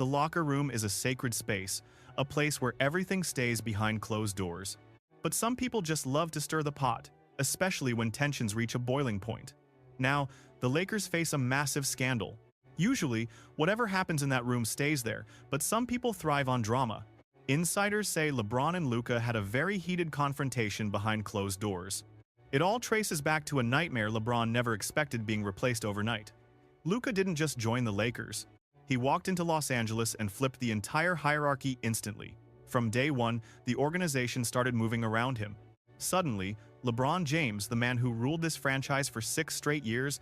The locker room is a sacred space, a place where everything stays behind closed doors. But some people just love to stir the pot, especially when tensions reach a boiling point. Now, the Lakers face a massive scandal. Usually, whatever happens in that room stays there, but some people thrive on drama. Insiders say LeBron and Luka had a very heated confrontation behind closed doors. It all traces back to a nightmare LeBron never expected being replaced overnight. Luka didn't just join the Lakers. He walked into Los Angeles and flipped the entire hierarchy instantly. From day one, the organization started moving around him. Suddenly, LeBron James, the man who ruled this franchise for 6 straight years,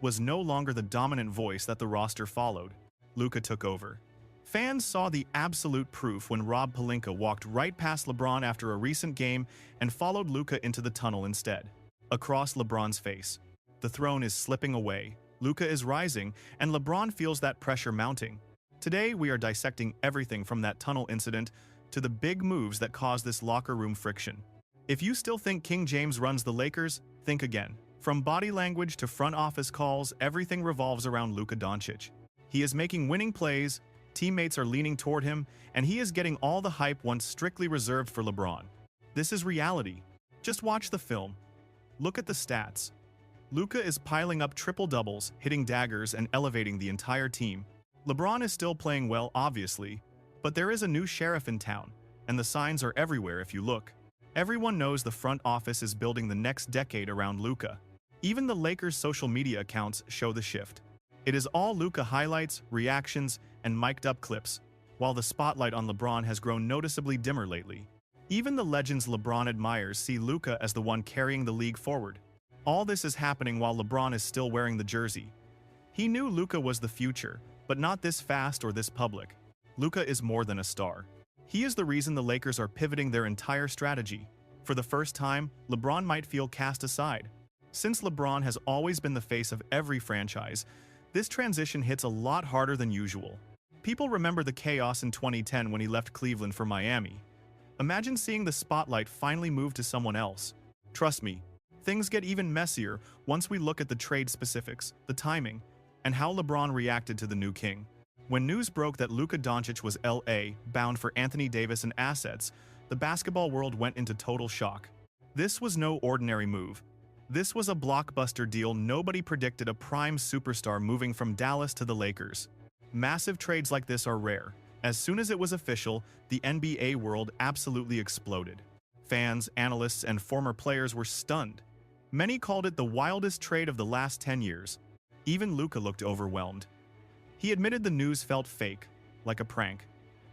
was no longer the dominant voice that the roster followed. Luka took over. Fans saw the absolute proof when Rob Pelinka walked right past LeBron after a recent game and followed Luka into the tunnel instead. Across LeBron's face, the throne is slipping away, Luka is rising, and LeBron feels that pressure mounting. Today, we are dissecting everything from that tunnel incident to the big moves that caused this locker room friction. If you still think King James runs the Lakers, think again. From body language to front office calls, everything revolves around Luka Doncic. He is making winning plays, teammates are leaning toward him, and he is getting all the hype once strictly reserved for LeBron. This is reality. Just watch the film. Look at the stats. Luka is piling up triple-doubles, hitting daggers, and elevating the entire team. LeBron is still playing well, obviously, but there is a new sheriff in town, and the signs are everywhere if you look. Everyone knows the front office is building the next decade around Luka. Even the Lakers' social media accounts show the shift. It is all Luka highlights, reactions, and mic'd-up clips, while the spotlight on LeBron has grown noticeably dimmer lately. Even the legends LeBron admires see Luka as the one carrying the league forward. All this is happening while LeBron is still wearing the jersey. He knew Luka was the future, but not this fast or this public. Luka is more than a star. He is the reason the Lakers are pivoting their entire strategy. For the first time, LeBron might feel cast aside. Since LeBron has always been the face of every franchise, this transition hits a lot harder than usual. People remember the chaos in 2010 when he left Cleveland for Miami. Imagine seeing the spotlight finally move to someone else. Trust me, things get even messier once we look at the trade specifics, the timing, and how LeBron reacted to the new king. When news broke that Luka Doncic was LA bound for Anthony Davis and assets, the basketball world went into total shock. This was no ordinary move. This was a blockbuster deal. Nobody predicted a prime superstar moving from Dallas to the Lakers. Massive trades like this are rare. As soon as it was official, the NBA world absolutely exploded. Fans, analysts, and former players were stunned. Many called it the wildest trade of the last 10 years. Even Luka looked overwhelmed. He admitted the news felt fake, like a prank.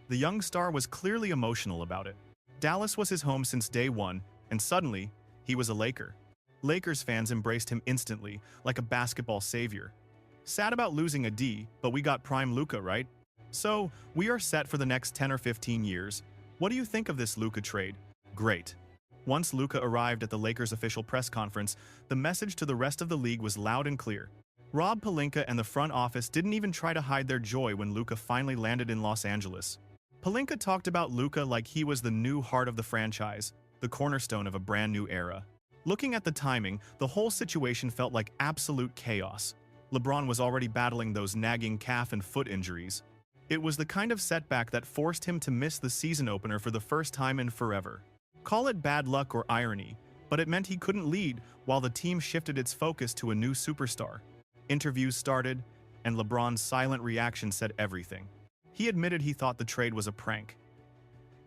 The young star was clearly emotional about it. Dallas was his home since day one, and suddenly, he was a Laker. Lakers fans embraced him instantly, like a basketball savior. Sad about losing a D, but we got prime Luka, right? So, we are set for the next 10 or 15 years. What do you think of this Luka trade? Great. Once Luka arrived at the Lakers' official press conference, the message to the rest of the league was loud and clear. Rob Pelinka and the front office didn't even try to hide their joy when Luka finally landed in Los Angeles. Pelinka talked about Luka like he was the new heart of the franchise, the cornerstone of a brand new era. Looking at the timing, the whole situation felt like absolute chaos. LeBron was already battling those nagging calf and foot injuries. It was the kind of setback that forced him to miss the season opener for the first time in forever. Call it bad luck or irony, but it meant he couldn't lead while the team shifted its focus to a new superstar. Interviews started, and LeBron's silent reaction said everything. He admitted he thought the trade was a prank.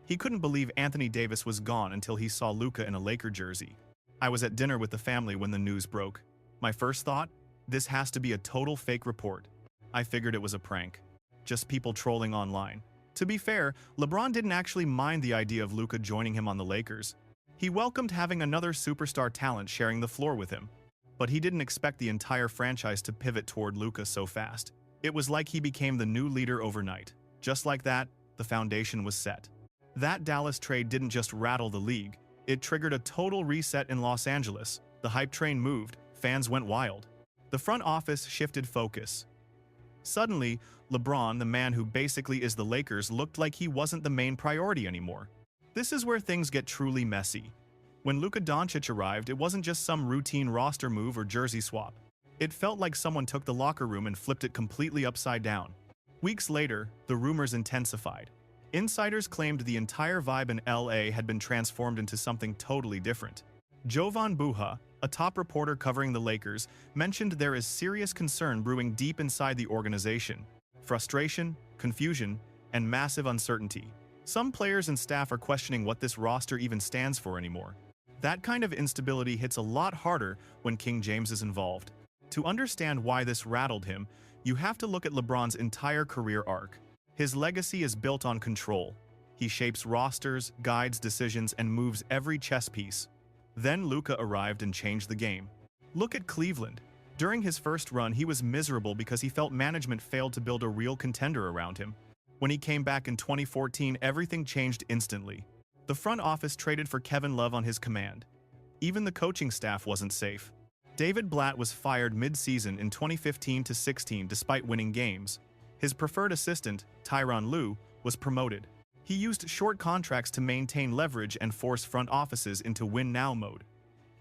He couldn't believe Anthony Davis was gone until he saw Luka in a Laker jersey. I was at dinner with the family when the news broke. My first thought? This has to be a total fake report. I figured it was a prank. Just people trolling online. To be fair, LeBron didn't actually mind the idea of Luka joining him on the Lakers. He welcomed having another superstar talent sharing the floor with him. But he didn't expect the entire franchise to pivot toward Luka so fast. It was like he became the new leader overnight. Just like that, the foundation was set. That Dallas trade didn't just rattle the league. It triggered a total reset in Los Angeles. The hype train moved, fans went wild. The front office shifted focus. Suddenly, LeBron, the man who basically is the Lakers, looked like he wasn't the main priority anymore. This is where things get truly messy. When Luka Doncic arrived, it wasn't just some routine roster move or jersey swap. It felt like someone took the locker room and flipped it completely upside down. Weeks later, the rumors intensified. Insiders claimed the entire vibe in LA had been transformed into something totally different. Jovan Buha, a top reporter covering the Lakers, mentioned there is serious concern brewing deep inside the organization. Frustration, confusion, and massive uncertainty. Some players and staff are questioning what this roster even stands for anymore. That kind of instability hits a lot harder when King James is involved. To understand why this rattled him, you have to look at LeBron's entire career arc. His legacy is built on control. He shapes rosters, guides decisions, and moves every chess piece. Then Luka arrived and changed the game. Look at Cleveland. During his first run, he was miserable because he felt management failed to build a real contender around him. When he came back in 2014, everything changed instantly. The front office traded for Kevin Love on his command. Even the coaching staff wasn't safe. David Blatt was fired mid-season in 2015-16 despite winning games. His preferred assistant, Tyronn Lue, was promoted. He used short contracts to maintain leverage and force front offices into win-now mode.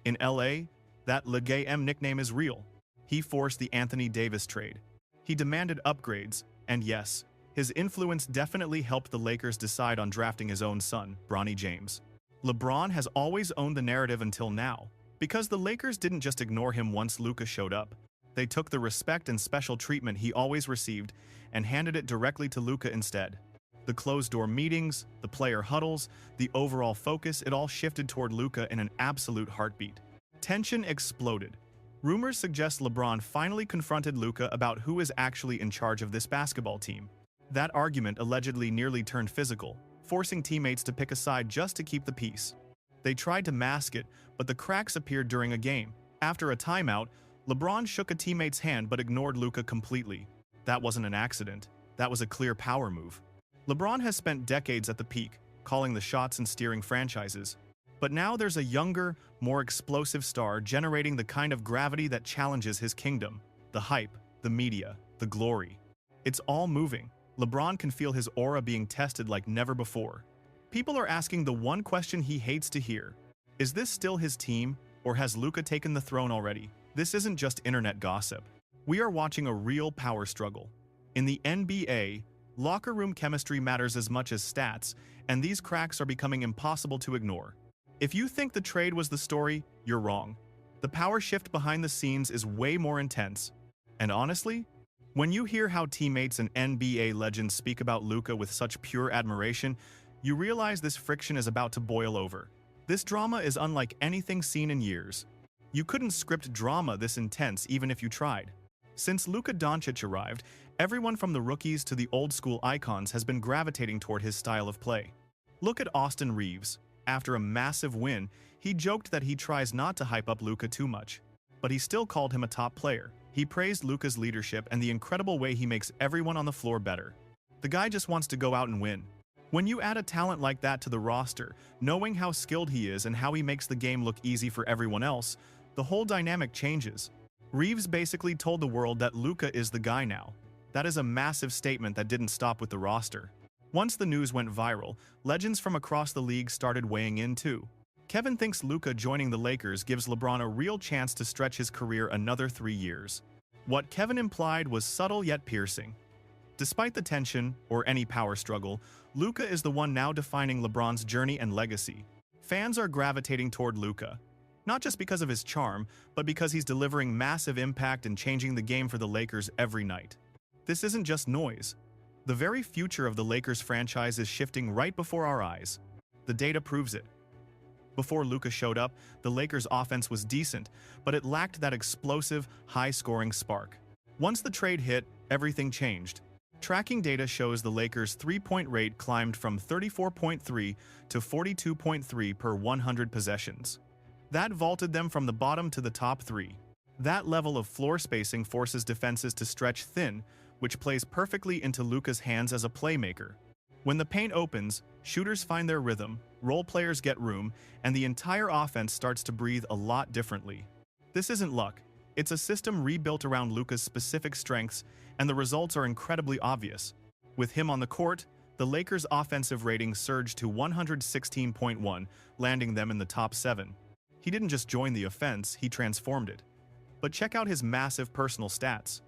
In LA, that Le Game nickname is real. He forced the Anthony Davis trade. He demanded upgrades, and yes, his influence definitely helped the Lakers decide on drafting his own son, Bronny James. LeBron has always owned the narrative until now, because the Lakers didn't just ignore him once Luka showed up. They took the respect and special treatment he always received and handed it directly to Luka instead. The closed-door meetings, the player huddles, the overall focus, it all shifted toward Luka in an absolute heartbeat. Tension exploded. Rumors suggest LeBron finally confronted Luka about who is actually in charge of this basketball team. That argument allegedly nearly turned physical, forcing teammates to pick a side just to keep the peace. They tried to mask it, but the cracks appeared during a game. After a timeout, LeBron shook a teammate's hand but ignored Luka completely. That wasn't an accident. That was a clear power move. LeBron has spent decades at the peak, calling the shots and steering franchises. But now there's a younger, more explosive star generating the kind of gravity that challenges his kingdom. The hype, the media, the glory. It's all moving. LeBron can feel his aura being tested like never before. People are asking the one question he hates to hear. Is this still his team, or has Luka taken the throne already? This isn't just internet gossip. We are watching a real power struggle. In the NBA, locker room chemistry matters as much as stats, and these cracks are becoming impossible to ignore. If you think the trade was the story, you're wrong. The power shift behind the scenes is way more intense. And honestly, when you hear how teammates and NBA legends speak about Luka with such pure admiration, you realize this friction is about to boil over. This drama is unlike anything seen in years. You couldn't script drama this intense even if you tried. Since Luka Doncic arrived, everyone from the rookies to the old-school icons has been gravitating toward his style of play. Look at Austin Reeves. After a massive win, he joked that he tries not to hype up Luka too much. But he still called him a top player. He praised Luka's leadership and the incredible way he makes everyone on the floor better. The guy just wants to go out and win. When you add a talent like that to the roster, knowing how skilled he is and how he makes the game look easy for everyone else, the whole dynamic changes. Reeves basically told the world that Luka is the guy now. That is a massive statement that didn't stop with the roster. Once the news went viral, legends from across the league started weighing in too. Kevin thinks Luka joining the Lakers gives LeBron a real chance to stretch his career another 3 years. What Kevin implied was subtle yet piercing. Despite the tension, or any power struggle, Luka is the one now defining LeBron's journey and legacy. Fans are gravitating toward Luka, not just because of his charm, but because he's delivering massive impact and changing the game for the Lakers every night. This isn't just noise. The very future of the Lakers franchise is shifting right before our eyes. The data proves it. Before Luka showed up, the Lakers' offense was decent, but it lacked that explosive, high-scoring spark. Once the trade hit, everything changed. Tracking data shows the Lakers' three-point rate climbed from 34.3 to 42.3 per 100 possessions. That vaulted them from the bottom to the top 3. That level of floor spacing forces defenses to stretch thin, which plays perfectly into Luka's hands as a playmaker. When the paint opens, shooters find their rhythm, role players get room, and the entire offense starts to breathe a lot differently. This isn't luck. It's a system rebuilt around Luka's specific strengths, and the results are incredibly obvious. With him on the court, the Lakers' offensive rating surged to 116.1, landing them in the top 7. He didn't just join the offense, he transformed it. But check out his massive personal stats.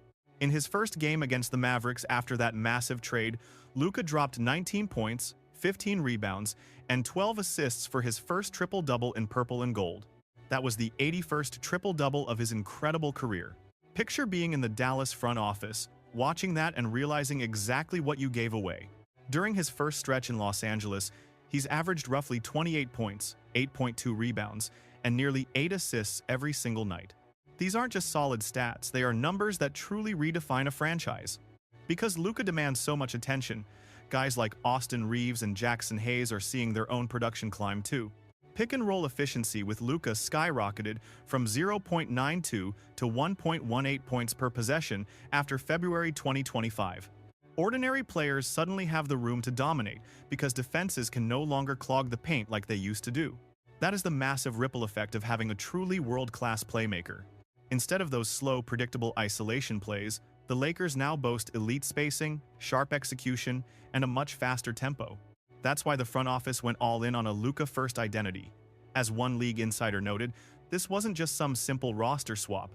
In his first game against the Mavericks after that massive trade, Luka dropped 19 points, 15 rebounds, and 12 assists for his first triple-double in purple and gold. That was the 81st triple-double of his incredible career. Picture being in the Dallas front office, watching that and realizing exactly what you gave away. During his first stretch in Los Angeles, he's averaged roughly 28 points, 8.2 rebounds, and nearly 8 assists every single night. These aren't just solid stats, they are numbers that truly redefine a franchise. Because Luka demands so much attention, guys like Austin Reeves and Jackson Hayes are seeing their own production climb too. Pick-and-roll efficiency with Luka skyrocketed from 0.92 to 1.18 points per possession after February 2025. Ordinary players suddenly have the room to dominate because defenses can no longer clog the paint like they used to do. That is the massive ripple effect of having a truly world-class playmaker. Instead of those slow, predictable isolation plays, the Lakers now boast elite spacing, sharp execution, and a much faster tempo. That's why the front office went all in on a Luka-first identity. As one league insider noted, this wasn't just some simple roster swap.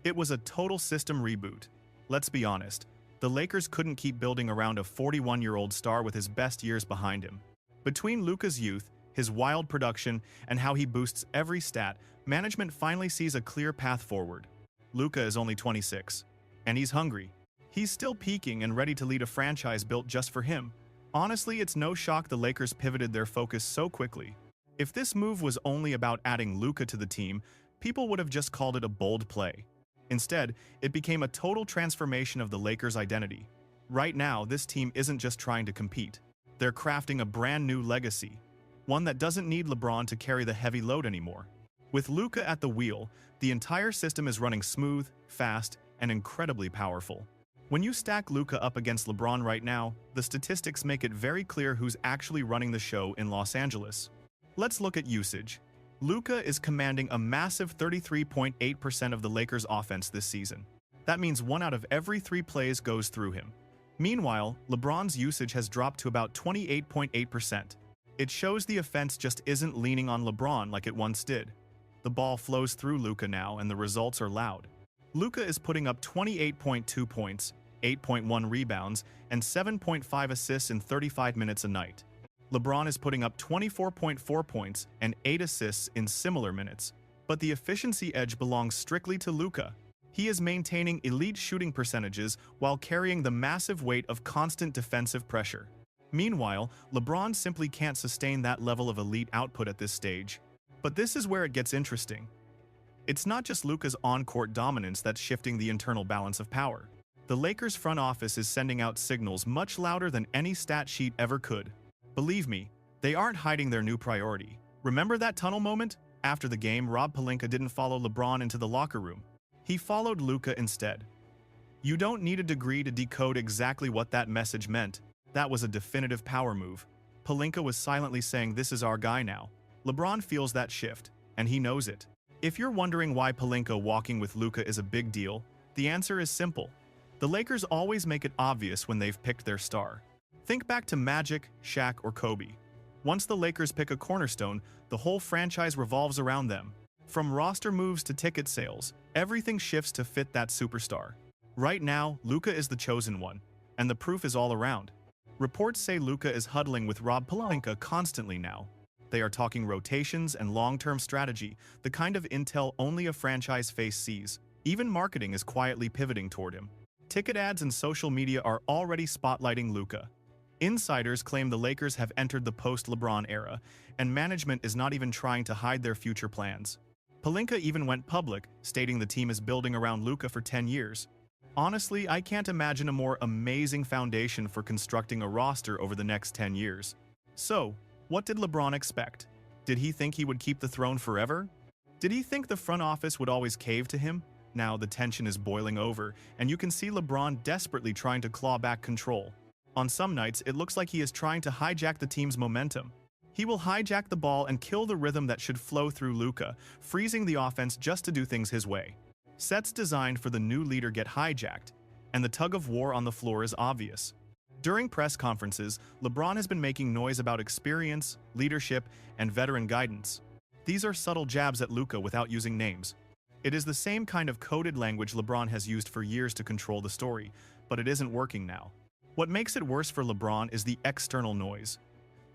It was a total system reboot. Let's be honest, the Lakers couldn't keep building around a 41-year-old star with his best years behind him. Between Luka's youth, his wild production, and how he boosts every stat, management finally sees a clear path forward. Luka is only 26, and he's hungry. He's still peaking and ready to lead a franchise built just for him. Honestly, it's no shock the Lakers pivoted their focus so quickly. If this move was only about adding Luka to the team, people would have just called it a bold play. Instead, it became a total transformation of the Lakers' identity. Right now, this team isn't just trying to compete. They're crafting a brand new legacy, one that doesn't need LeBron to carry the heavy load anymore. With Luka at the wheel, the entire system is running smooth, fast, and incredibly powerful. When you stack Luka up against LeBron right now, the statistics make it very clear who's actually running the show in Los Angeles. Let's look at usage. Luka is commanding a massive 33.8% of the Lakers' offense this season. That means 1 out of every 3 plays goes through him. Meanwhile, LeBron's usage has dropped to about 28.8%. It shows the offense just isn't leaning on LeBron like it once did. The ball flows through Luka now and the results are loud. Luka is putting up 28.2 points, 8.1 rebounds, and 7.5 assists in 35 minutes a night. LeBron is putting up 24.4 points and 8 assists in similar minutes. But the efficiency edge belongs strictly to Luka. He is maintaining elite shooting percentages while carrying the massive weight of constant defensive pressure. Meanwhile, LeBron simply can't sustain that level of elite output at this stage. But this is where it gets interesting. It's not just Luka's on-court dominance that's shifting the internal balance of power. The Lakers' front office is sending out signals much louder than any stat sheet ever could. Believe me, they aren't hiding their new priority. Remember that tunnel moment? After the game, Rob Pelinka didn't follow LeBron into the locker room. He followed Luka instead. You don't need a degree to decode exactly what that message meant. That was a definitive power move. Pelinka was silently saying, "This is our guy now." LeBron feels that shift, and he knows it. If you're wondering why Pelinka walking with Luka is a big deal, the answer is simple. The Lakers always make it obvious when they've picked their star. Think back to Magic, Shaq, or Kobe. Once the Lakers pick a cornerstone, the whole franchise revolves around them. From roster moves to ticket sales, everything shifts to fit that superstar. Right now, Luka is the chosen one, and the proof is all around. Reports say Luka is huddling with Rob Pelinka constantly now. They are talking rotations and long-term strategy, the kind of intel only a franchise face sees. Even marketing is quietly pivoting toward him. Ticket ads and social media are already spotlighting Luka. Insiders claim the Lakers have entered the post-LeBron era, and management is not even trying to hide their future plans. Pelinka even went public, stating the team is building around Luka for 10 years. Honestly, I can't imagine a more amazing foundation for constructing a roster over the next 10 years. So, what did LeBron expect? Did he think he would keep the throne forever? Did he think the front office would always cave to him? Now the tension is boiling over, and you can see LeBron desperately trying to claw back control. On some nights, it looks like he is trying to hijack the team's momentum. He will hijack the ball and kill the rhythm that should flow through Luka, freezing the offense just to do things his way. Sets designed for the new leader get hijacked, and the tug of war on the floor is obvious. During press conferences, LeBron has been making noise about experience, leadership, and veteran guidance. These are subtle jabs at Luka without using names. It is the same kind of coded language LeBron has used for years to control the story, but it isn't working now. What makes it worse for LeBron is the external noise.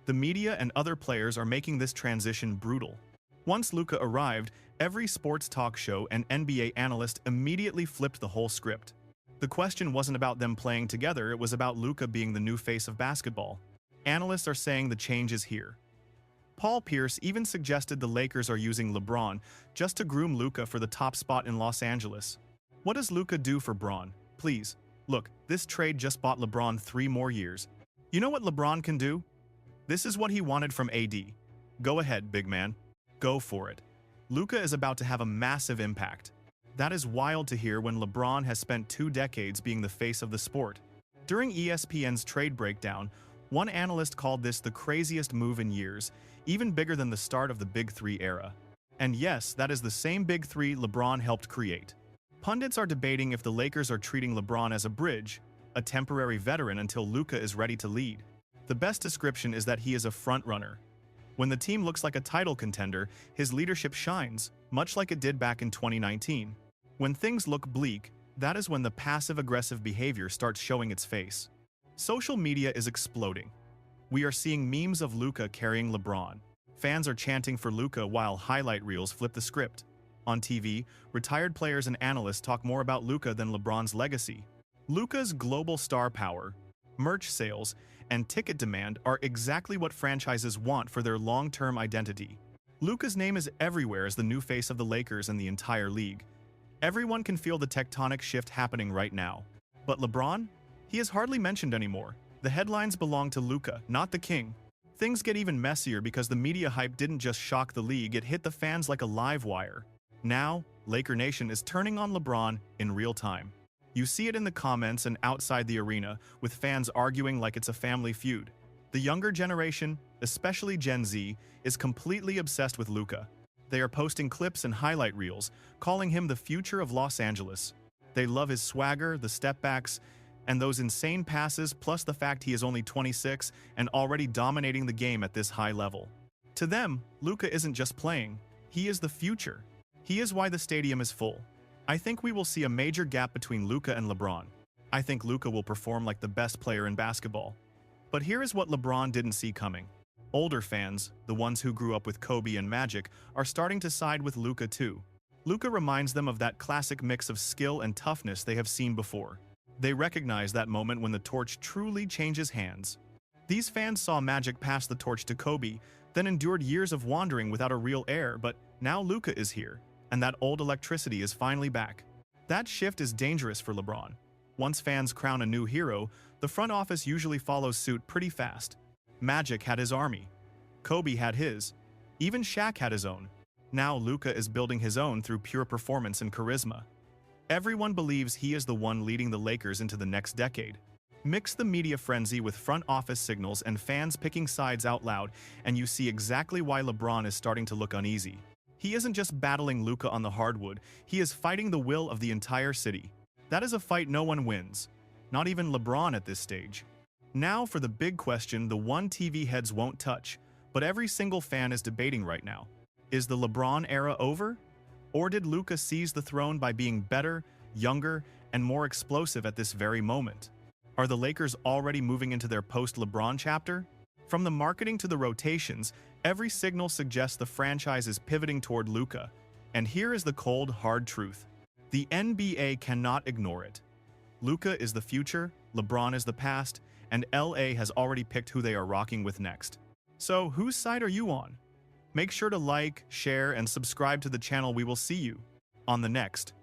The media and other players are making this transition brutal. Once Luka arrived, every sports talk show and NBA analyst immediately flipped the whole script. The question wasn't about them playing together, it was about Luka being the new face of basketball. Analysts are saying the change is here. Paul Pierce even suggested the Lakers are using LeBron just to groom Luka for the top spot in Los Angeles. What does Luka do for Bron? Please, look, this trade just bought LeBron 3 more years. You know what LeBron can do? This is what he wanted from AD. Go ahead, big man. Go for it. Luka is about to have a massive impact. That is wild to hear when LeBron has spent 2 decades being the face of the sport. During ESPN's trade breakdown, one analyst called this the craziest move in years, even bigger than the start of the Big Three era. And yes, that is the same Big Three LeBron helped create. Pundits are debating if the Lakers are treating LeBron as a bridge, a temporary veteran until Luka is ready to lead. The best description is that he is a front-runner. When the team looks like a title contender, his leadership shines, much like it did back in 2019. When things look bleak, that is when the passive-aggressive behavior starts showing its face. Social media is exploding. We are seeing memes of Luka carrying LeBron. Fans are chanting for Luka while highlight reels flip the script. On TV, retired players and analysts talk more about Luka than LeBron's legacy. Luka's global star power, merch sales, and ticket demand are exactly what franchises want for their long-term identity. Luka's name is everywhere as the new face of the Lakers and the entire league. Everyone can feel the tectonic shift happening right now. But LeBron? He is hardly mentioned anymore. The headlines belong to Luka, not the king. Things get even messier because the media hype didn't just shock the league, it hit the fans like a live wire. Now, Laker Nation is turning on LeBron in real time. You see it in the comments and outside the arena, with fans arguing like it's a family feud. The younger generation, especially Gen Z, is completely obsessed with Luka. They are posting clips and highlight reels, calling him the future of Los Angeles. They love his swagger, the stepbacks, and those insane passes, plus the fact he is only 26 and already dominating the game at this high level. To them, Luka isn't just playing, he is the future. He is why the stadium is full. I think we will see a major gap between Luka and LeBron. I think Luka will perform like the best player in basketball. But here is what LeBron didn't see coming. Older fans, the ones who grew up with Kobe and Magic, are starting to side with Luka too. Luka reminds them of that classic mix of skill and toughness they have seen before. They recognize that moment when the torch truly changes hands. These fans saw Magic pass the torch to Kobe, then endured years of wandering without a real heir, but now Luka is here, and that old electricity is finally back. That shift is dangerous for LeBron. Once fans crown a new hero, the front office usually follows suit pretty fast. Magic had his army. Kobe had his. Even Shaq had his own. Now Luka is building his own through pure performance and charisma. Everyone believes he is the one leading the Lakers into the next decade. Mix the media frenzy with front office signals and fans picking sides out loud, and you see exactly why LeBron is starting to look uneasy. He isn't just battling Luka on the hardwood, he is fighting the will of the entire city. That is a fight no one wins. Not even LeBron at this stage. Now for the big question the one TV heads won't touch, but every single fan is debating right now. Is the LeBron era over? Or did Luka seize the throne by being better, younger, and more explosive at this very moment? Are the Lakers already moving into their post-LeBron chapter? From the marketing to the rotations, every signal suggests the franchise is pivoting toward Luka. And here is the cold, hard truth. The NBA cannot ignore it. Luka is the future, LeBron is the past, and LA has already picked who they are rocking with next. So, whose side are you on? Make sure to like, share, and subscribe to the channel. We will see you on the next